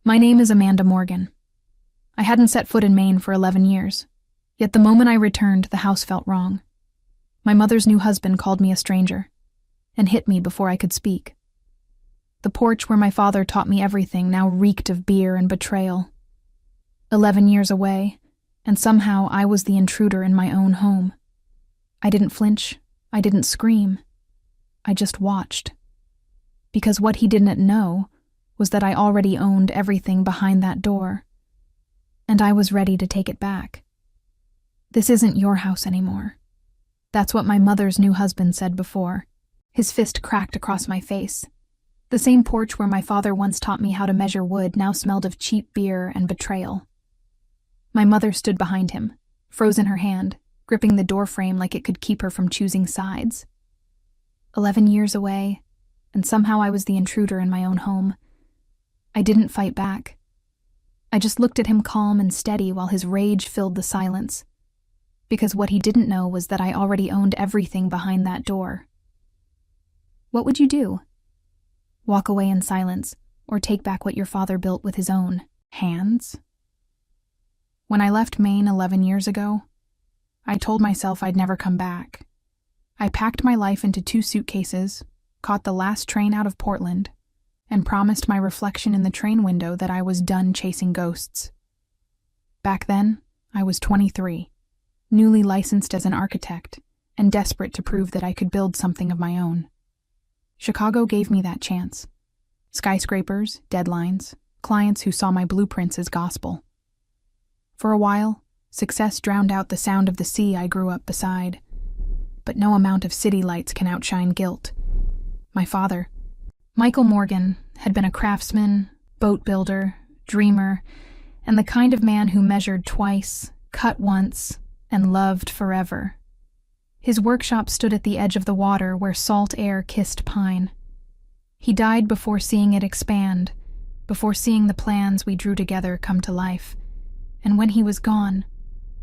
My name is Amanda Morgan. I hadn't set foot in Maine for 11 years, yet the moment I returned, the house felt wrong. My mother's new husband called me a stranger and hit me before I could speak. The porch where my father taught me everything now reeked of beer and betrayal. 11 years away, and somehow I was the intruder in my own home. I didn't flinch, I didn't scream. I just watched. Because what he didn't know was that I already owned everything behind that door, and I was ready to take it back. This isn't your house anymore. That's what my mother's new husband said before. His fist cracked across my face. The same porch where my father once taught me how to measure wood now smelled of cheap beer and betrayal. My mother stood behind him, froze in her hand, gripping the doorframe like it could keep her from choosing sides. 11 years away, and somehow I was the intruder in my own home. I didn't fight back. I just looked at him calm and steady while his rage filled the silence. Because what he didn't know was that I already owned everything behind that door. What would you do? Walk away in silence, or take back what your father built with his own hands? When I left Maine 11 years ago, I told myself I'd never come back. I packed my life into 2 suitcases, caught the last train out of Portland, and promised my reflection in the train window that I was done chasing ghosts. Back then, I was 23, newly licensed as an architect, and desperate to prove that I could build something of my own. Chicago gave me that chance. Skyscrapers, deadlines, clients who saw my blueprints as gospel. For a while, success drowned out the sound of the sea I grew up beside. But no amount of city lights can outshine guilt. My father, Michael Morgan, had been a craftsman, boat builder, dreamer, and the kind of man who measured twice, cut once, and loved forever. His workshop stood at the edge of the water where salt air kissed pine. He died before seeing it expand, before seeing the plans we drew together come to life. And when he was gone,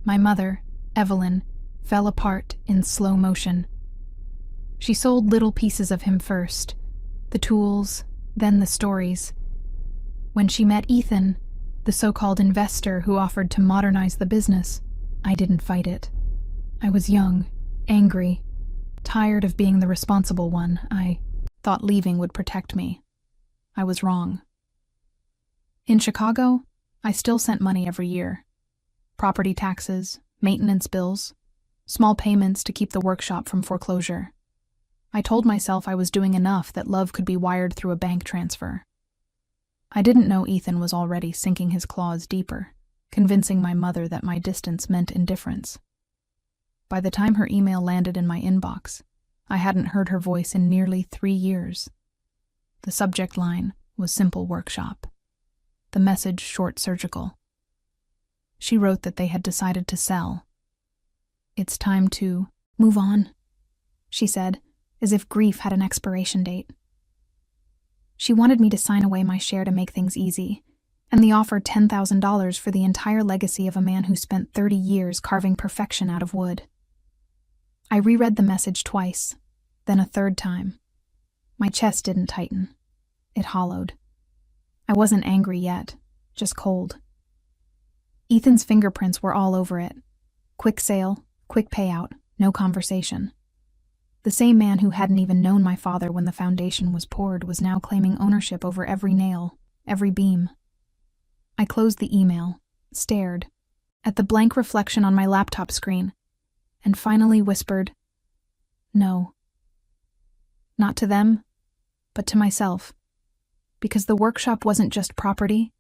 my mother, Evelyn, fell apart in slow motion. She sold little pieces of him first, the tools, then the stories. When she met Ethan, the so-called investor who offered to modernize the business, I didn't fight it. I was young, angry, tired of being the responsible one. I thought leaving would protect me. I was wrong. In Chicago, I still sent money every year. Property taxes, maintenance bills, small payments to keep the workshop from foreclosure. I told myself I was doing enough that love could be wired through a bank transfer. I didn't know Ethan was already sinking his claws deeper, convincing my mother that my distance meant indifference. By the time her email landed in my inbox, I hadn't heard her voice in nearly 3 years. The subject line was simple workshop. The message short surgical. She wrote that they had decided to sell. It's time to move on, she said, as if grief had an expiration date. She wanted me to sign away my share to make things easy, and the offer $10,000 for the entire legacy of a man who spent 30 years carving perfection out of wood. I reread the message twice, then a third time. My chest didn't tighten. It hollowed. I wasn't angry yet, just cold. Ethan's fingerprints were all over it. Quick sale, quick payout, no conversation. The same man who hadn't even known my father when the foundation was poured was now claiming ownership over every nail, every beam. I closed the email, stared, at the blank reflection on my laptop screen, and finally whispered, no. Not to them, but to myself. Because the workshop wasn't just property,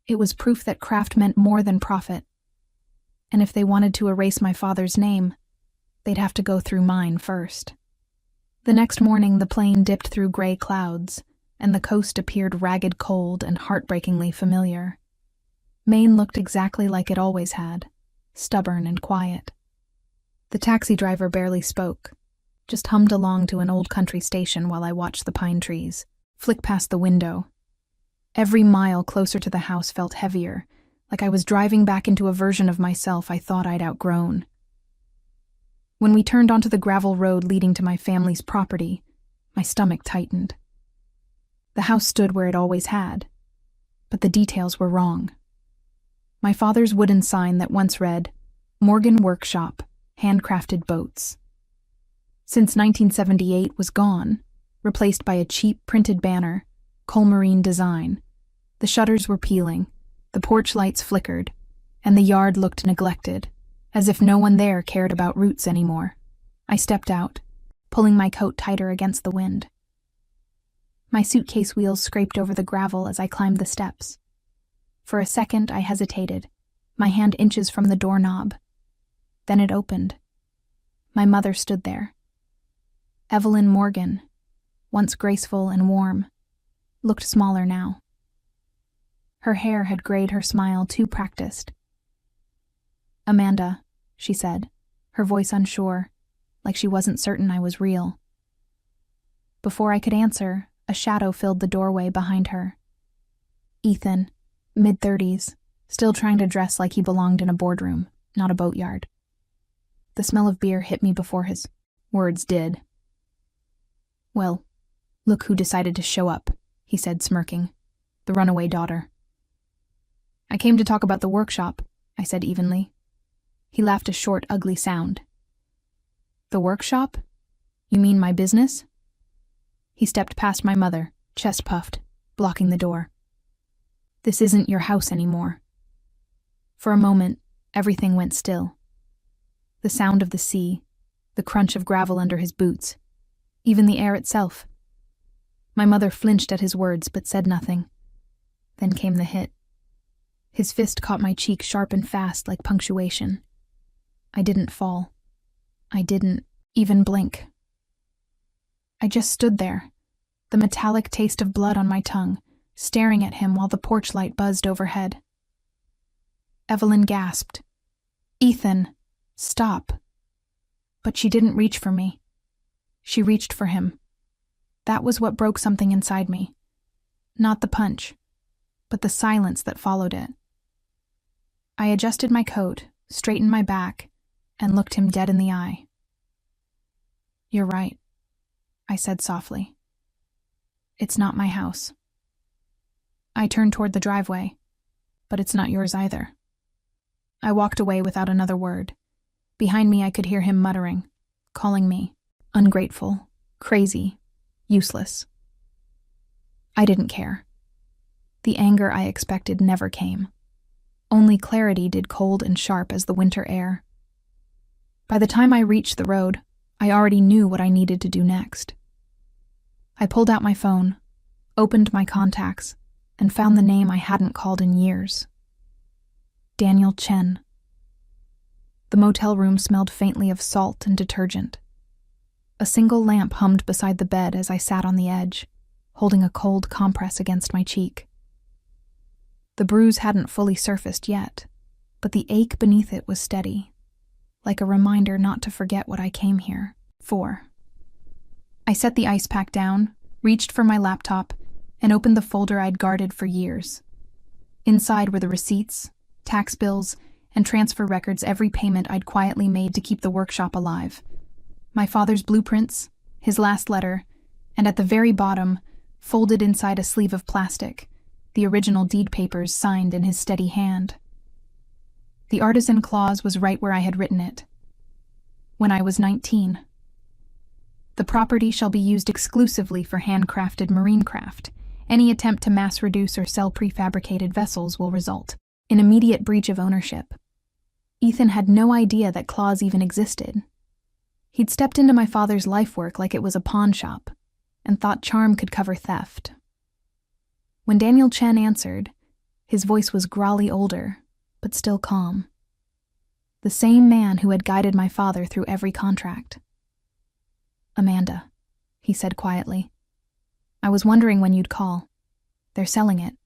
it was proof that craft meant more than profit. And if they wanted to erase my father's name, they'd have to go through mine first. The next morning, the plane dipped through gray clouds, and the coast appeared ragged cold and heartbreakingly familiar. Maine looked exactly like it always had, stubborn and quiet. The taxi driver barely spoke, just hummed along to an old country station while I watched the pine trees flick past the window. Every mile closer to the house felt heavier, like I was driving back into a version of myself I thought I'd outgrown. When we turned onto the gravel road leading to my family's property, my stomach tightened. The house stood where it always had. but the details were wrong. My father's wooden sign that once read, "Morgan Workshop, Handcrafted Boats," since 1978 was gone, replaced by a cheap printed banner, Colmarine design. The shutters were peeling, the porch lights flickered, and the yard looked neglected, as if no one there cared about roots anymore. I stepped out, pulling my coat tighter against the wind. My suitcase wheels scraped over the gravel as I climbed the steps. For a second, I hesitated, my hand inches from the doorknob. Then it opened. My mother stood there. Evelyn Morgan, once graceful and warm, looked smaller now. Her hair had grayed her smile too practiced. "Amanda," she said, her voice unsure, like she wasn't certain I was real. Before I could answer, a shadow filled the doorway behind her. Ethan, mid-30s, still trying to dress like he belonged in a boardroom, not a boatyard. The smell of beer hit me before his words did. "Well, look who decided to show up," he said, smirking. "The runaway daughter." "I came to talk about the workshop," I said evenly. He laughed a short, ugly sound. "The workshop? You mean my business?" He stepped past my mother, chest puffed, blocking the door. "This isn't your house anymore." For a moment, everything went still. The sound of the sea, the crunch of gravel under his boots, even the air itself. My mother flinched at his words but said nothing. Then came the hit. His fist caught my cheek sharp and fast like punctuation. I didn't fall. I didn't even blink. I just stood there, the metallic taste of blood on my tongue, staring at him while the porch light buzzed overhead. Evelyn gasped, "Ethan, stop." But she didn't reach for me. She reached for him. That was what broke something inside me. Not the punch, but the silence that followed it. I adjusted my coat, straightened my back, and looked him dead in the eye. "You're right," I said softly. "It's not my house." I turned toward the driveway, "But it's not yours either." I walked away without another word. Behind me I could hear him muttering, calling me ungrateful, crazy, useless. I didn't care. The anger I expected never came. Only clarity did, cold and sharp as the winter air. By the time I reached the road, I already knew what I needed to do next. I pulled out my phone, opened my contacts, and found the name I hadn't called in years. Daniel Chen. The motel room smelled faintly of salt and detergent. A single lamp hummed beside the bed as I sat on the edge, holding a cold compress against my cheek. The bruise hadn't fully surfaced yet, but the ache beneath it was steady, like a reminder not to forget what I came here for. I set the ice pack down, reached for my laptop, and opened the folder I'd guarded for years. Inside were the receipts, tax bills, and transfer records every payment I'd quietly made to keep the workshop alive. My father's blueprints, his last letter, and at the very bottom, folded inside a sleeve of plastic, the original deed papers signed in his steady hand. The artisan clause was right where I had written it. When I was 19. The property shall be used exclusively for handcrafted marine craft. Any attempt to mass reduce or sell prefabricated vessels will result in immediate breach of ownership. Ethan had no idea that clause even existed. He'd stepped into my father's life work like it was a pawn shop, and thought charm could cover theft. When Daniel Chen answered, his voice was growly older, but still calm. The same man who had guided my father through every contract. "Amanda," he said quietly. "I was wondering when you'd call. They're selling it."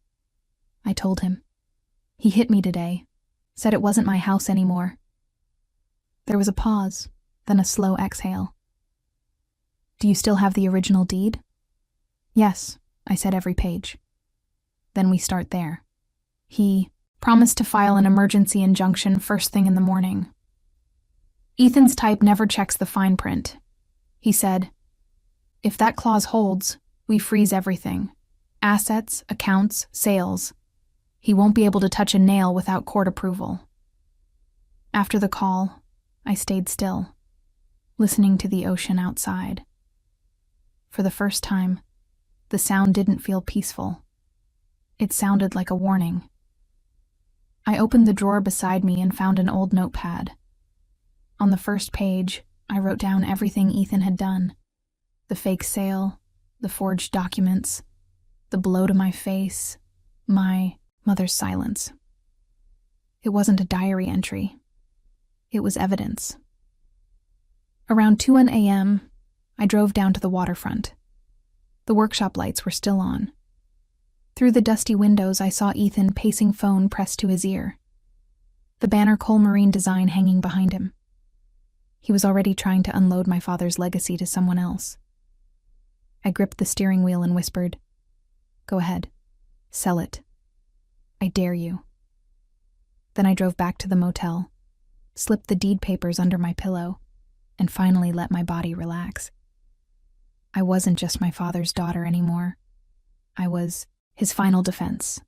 I told him. He hit me today, said it wasn't my house anymore. There was a pause, then a slow exhale. "Do you still have the original deed?" "Yes," I said, every page. "Then we start there." He promised to file an emergency injunction first thing in the morning. "Ethan's type never checks the fine print," he said. "If that clause holds, we freeze everything. Assets, accounts, sales. He won't be able to touch a nail without court approval. After the call, I stayed still, listening to the ocean outside. For the first time, the sound didn't feel peaceful. It sounded like a warning. I opened the drawer beside me and found an old notepad. On the first page, I wrote down everything Ethan had done. The fake sale, the forged documents, the blow to my face, my mother's silence. It wasn't a diary entry. It was evidence. Around 2 a.m., I drove down to the waterfront. The workshop lights were still on. Through the dusty windows, I saw Ethan pacing phone pressed to his ear, the banner Cole Marine design hanging behind him. He was already trying to unload my father's legacy to someone else. I gripped the steering wheel and whispered, "Go ahead. Sell it. I dare you." Then I drove back to the motel, slipped the deed papers under my pillow, and finally let my body relax. I wasn't just my father's daughter anymore. I was his final defense.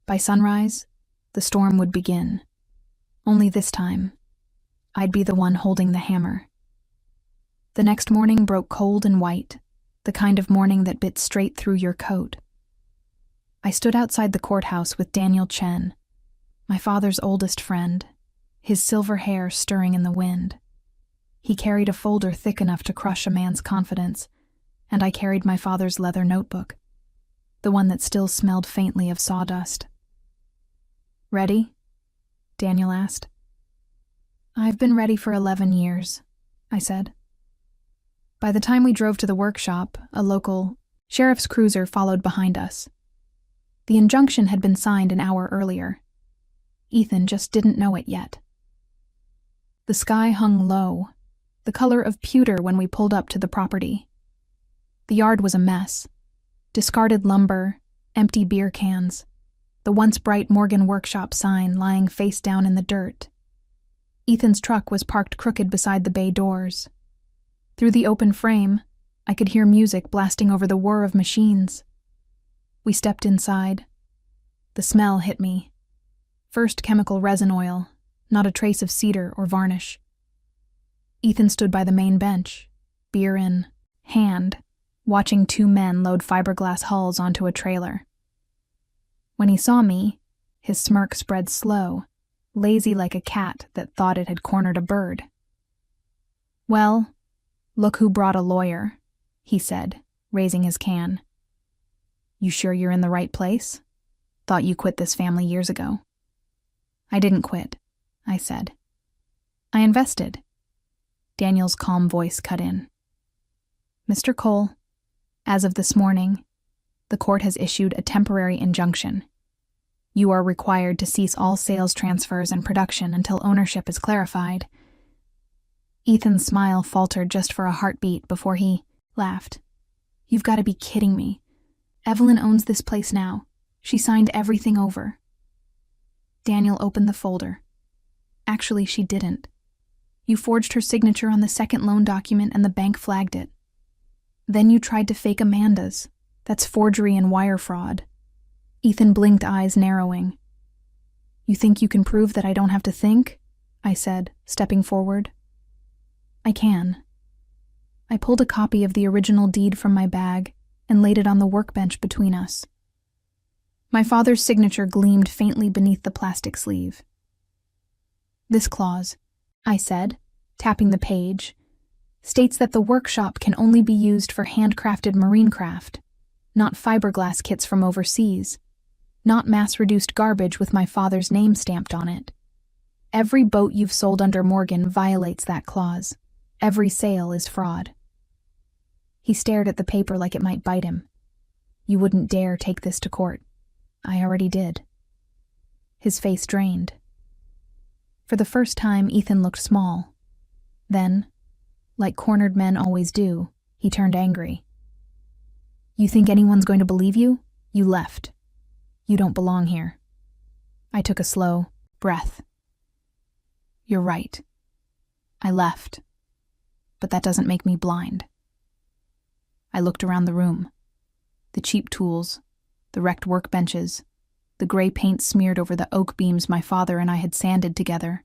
By sunrise, the storm would begin. Only this time, I'd be the one holding the hammer. The next morning broke cold and white, the kind of morning that bit straight through your coat. I stood outside the courthouse with Daniel Chen, my father's oldest friend, his silver hair stirring in the wind. He carried a folder thick enough to crush a man's confidence, and I carried my father's leather notebook, the one that still smelled faintly of sawdust. "Ready?" Daniel asked. "I've been ready for 11 years," I said. By the time we drove to the workshop, a local sheriff's cruiser followed behind us. The injunction had been signed an hour earlier. Ethan just didn't know it yet. The sky hung low, the color of pewter when we pulled up to the property. The yard was a mess. Discarded lumber, empty beer cans, the once bright Morgan Workshop sign lying face down in the dirt. Ethan's truck was parked crooked beside the bay doors. Through the open frame, I could hear music blasting over the whir of machines. We stepped inside. The smell hit me. First chemical resin oil, not a trace of cedar or varnish. Ethan stood by the main bench, beer in hand, watching 2 men load fiberglass hulls onto a trailer. When he saw me, his smirk spread slow, lazy like a cat that thought it had cornered a bird. "Well, look who brought a lawyer," he said, raising his can. "You sure you're in the right place? Thought you quit this family years ago." "I didn't quit," I said. "I invested." Daniel's calm voice cut in. "Mr. Cole, as of this morning, the court has issued a temporary injunction. You are required to cease all sales transfers and production until ownership is clarified." Ethan's smile faltered just for a heartbeat before he laughed. "You've got to be kidding me. Evelyn owns this place now. She signed everything over." Daniel opened the folder. "Actually, she didn't. You forged her signature on the second loan document and the bank flagged it. Then you tried to fake Amanda's. That's forgery and wire fraud." Ethan blinked, eyes narrowing. "You think you can prove that I don't have to think?" I said, stepping forward. "I can." I pulled a copy of the original deed from my bag and laid it on the workbench between us. My father's signature gleamed faintly beneath the plastic sleeve. "This clause," I said, tapping the page, "states that the workshop can only be used for handcrafted marine craft, not fiberglass kits from overseas, not mass-reduced garbage with my father's name stamped on it. Every boat you've sold under Morgan violates that clause. Every sale is fraud." He stared at the paper like it might bite him. "You wouldn't dare take this to court." "I already did." His face drained. For the first time, Ethan looked small. Then, like cornered men always do, he turned angry. "You think anyone's going to believe you? You left. You don't belong here." I took a slow breath. "You're right. I left. But that doesn't make me blind." I looked around the room. The cheap tools, the wrecked workbenches, the gray paint smeared over the oak beams my father and I had sanded together.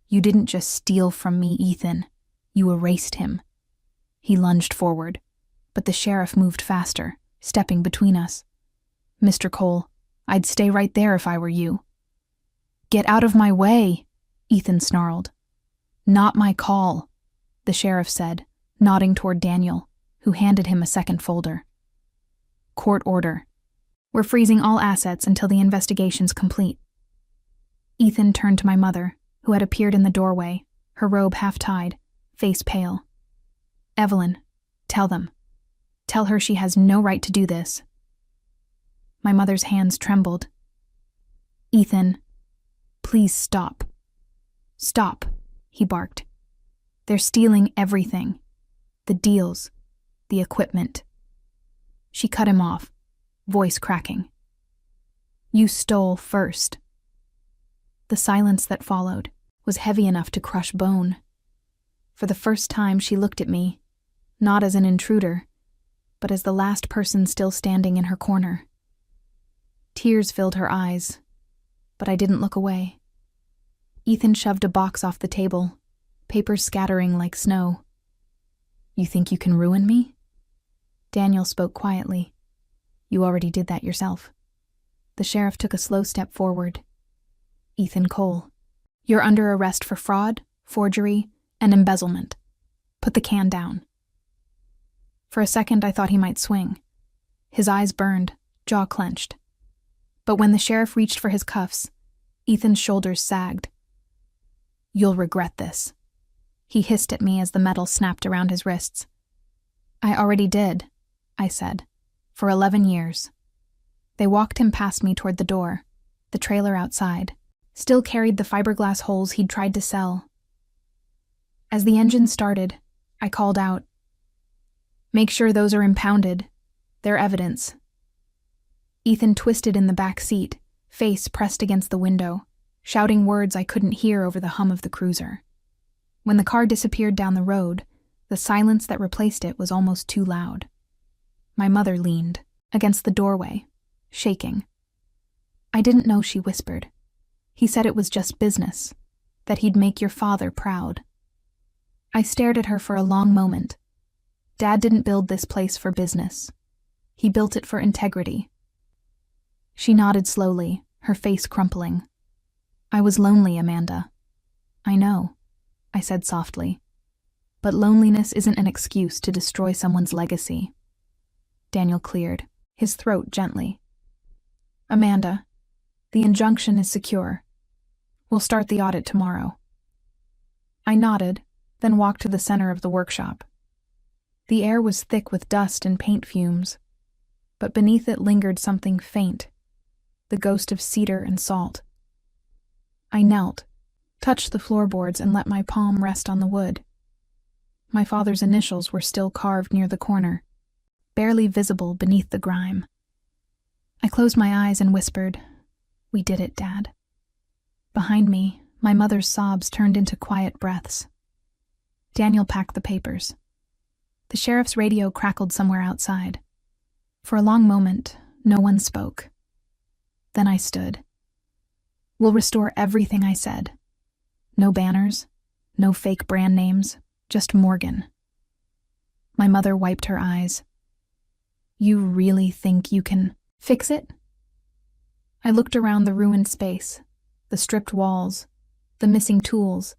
"You didn't just steal from me, Ethan. You erased him." He lunged forward, but the sheriff moved faster, stepping between us. "Mr. Cole, I'd stay right there if I were you." "Get out of my way," Ethan snarled. "Not my call," the sheriff said, nodding toward Daniel, who handed him a second folder. "Court order. We're freezing all assets until the investigation's complete." Ethan turned to my mother, who had appeared in the doorway, her robe half-tied, face pale. "Evelyn, tell them. Tell her she has no right to do this." My mother's hands trembled. "Ethan, please stop." "Stop," he barked. "They're stealing everything. The deals, the equipment." She cut him off, voice cracking. "You stole first." The silence that followed was heavy enough to crush bone. For the first time, she looked at me, not as an intruder, but as the last person still standing in her corner. Tears filled her eyes, but I didn't look away. Ethan shoved a box off the table, papers scattering like snow. "You think you can ruin me?" Daniel spoke quietly. "You already did that yourself." The sheriff took a slow step forward. "Ethan Cole, you're under arrest for fraud, forgery, and embezzlement. Put the can down." For a second, I thought he might swing. His eyes burned, jaw clenched. But when the sheriff reached for his cuffs, Ethan's shoulders sagged. "You'll regret this," he hissed at me as the metal snapped around his wrists. "I already did," I said, "for 11 years. They walked him past me toward the door. The trailer outside still carried the fiberglass holes he'd tried to sell. As the engine started, I called out, "Make sure those are impounded. They're evidence." Ethan twisted in the back seat, face pressed against the window, shouting words I couldn't hear over the hum of the cruiser. When the car disappeared down the road, the silence that replaced it was almost too loud. My mother leaned against the doorway, shaking. I didn't know she whispered. "He said it was just business, that he'd make your father proud." I stared at her for a long moment. Dad didn't build this place for business. He built it for integrity. She nodded slowly, her face crumpling. "I was lonely, Amanda." "I know," I said softly. "But loneliness isn't an excuse to destroy someone's legacy." Daniel cleared, his throat gently. "Amanda, the injunction is secure. We'll start the audit tomorrow." I nodded, then walked to the center of the workshop. The air was thick with dust and paint fumes, but beneath it lingered something faint, the ghost of cedar and salt. I knelt, touched the floorboards, and let my palm rest on the wood. My father's initials were still carved near the corner, barely visible beneath the grime. I closed my eyes and whispered, "We did it, Dad." Behind me, my mother's sobs turned into quiet breaths. Daniel packed the papers. The sheriff's radio crackled somewhere outside. For a long moment, no one spoke. Then I stood. "We'll restore everything I said. No banners, no fake brand names, just Morgan." My mother wiped her eyes. "You really think you can fix it?" I looked around the ruined space, the stripped walls, the missing tools,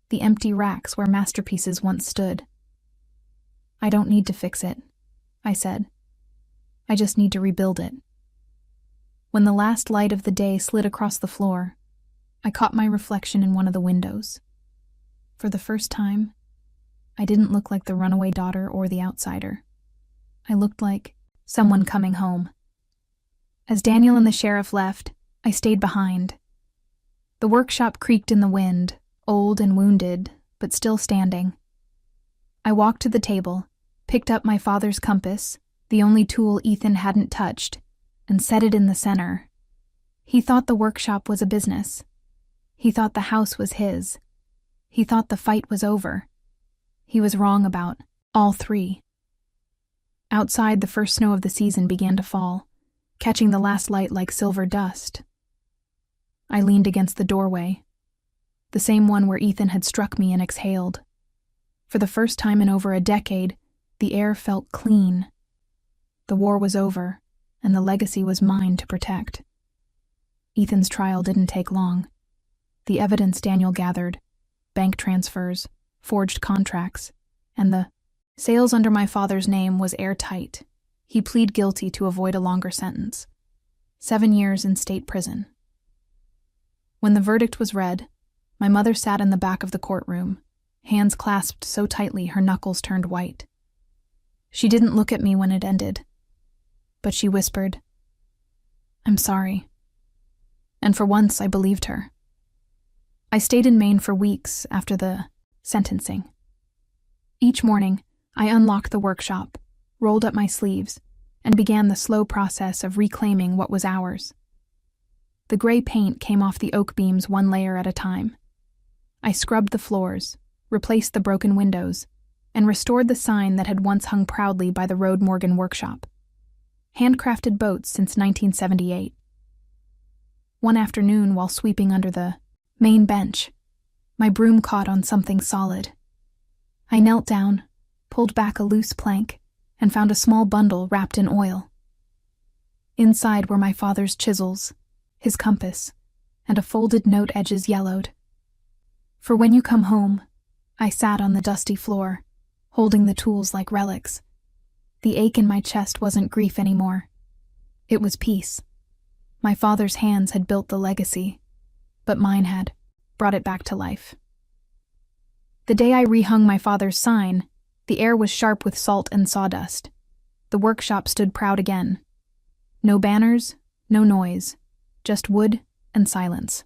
the empty racks where masterpieces once stood. "I don't need to fix it," I said. "I just need to rebuild it." When the last light of the day slid across the floor, I caught my reflection in one of the windows. For the first time, I didn't look like the runaway daughter or the outsider. I looked like someone coming home. As Daniel and the sheriff left, I stayed behind. The workshop creaked in the wind, old and wounded, but still standing. I walked to the table, picked up my father's compass, the only tool Ethan hadn't touched, and set it in the center. He thought the workshop was a business. He thought the house was his. He thought the fight was over. He was wrong about all three. Outside, the first snow of the season began to fall, catching the last light like silver dust. I leaned against the doorway, the same one where Ethan had struck me and exhaled. For the first time in over a decade, the air felt clean. The war was over, and the legacy was mine to protect. Ethan's trial didn't take long. The evidence Daniel gathered, bank transfers, forged contracts, and the sales under my father's name was airtight. He pleaded guilty to avoid a longer sentence. 7 years in state prison. When the verdict was read, my mother sat in the back of the courtroom, hands clasped so tightly her knuckles turned white. She didn't look at me when it ended, but she whispered, "I'm sorry." And for once I believed her. I stayed in Maine for weeks after the sentencing. Each morning, I unlocked the workshop, rolled up my sleeves, and began the slow process of reclaiming what was ours. The gray paint came off the oak beams one layer at a time. I scrubbed the floors, replaced the broken windows, and restored the sign that had once hung proudly by the Road Morgan workshop. Handcrafted boats since 1978. One afternoon, while sweeping under the Maine bench, my broom caught on something solid. I knelt down, pulled back a loose plank, and found a small bundle wrapped in oil. Inside were my father's chisels, his compass, and a folded note edges yellowed. "For when you come home," I sat on the dusty floor, holding the tools like relics. The ache in my chest wasn't grief anymore. It was peace. My father's hands had built the legacy, but mine had brought it back to life. The day I rehung my father's sign, the air was sharp with salt and sawdust. The workshop stood proud again. No banners, no noise, just wood and silence.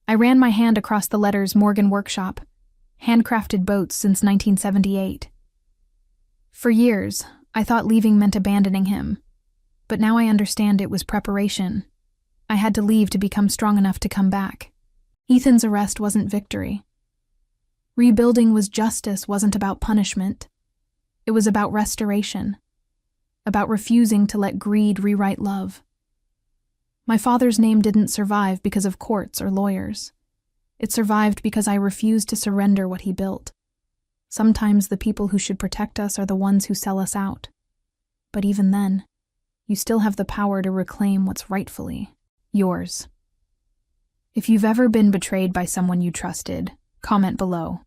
I ran my hand across the letters Morgan Workshop, handcrafted boats since 1978. For years, I thought leaving meant abandoning him, but now I understand it was preparation. I had to leave to become strong enough to come back. Ethan's arrest wasn't victory. Rebuilding was justice wasn't about punishment. It was about restoration, about refusing to let greed rewrite love. My father's name didn't survive because of courts or lawyers. It survived because I refused to surrender what he built. Sometimes the people who should protect us are the ones who sell us out. But even then, you still have the power to reclaim what's rightfully yours. If you've ever been betrayed by someone you trusted, comment below.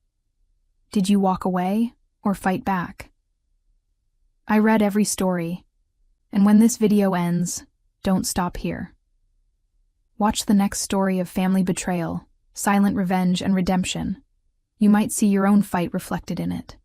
Did you walk away or fight back? I read every story, and when this video ends, don't stop here. Watch the next story of family betrayal, silent revenge, and redemption. You might see your own fight reflected in it.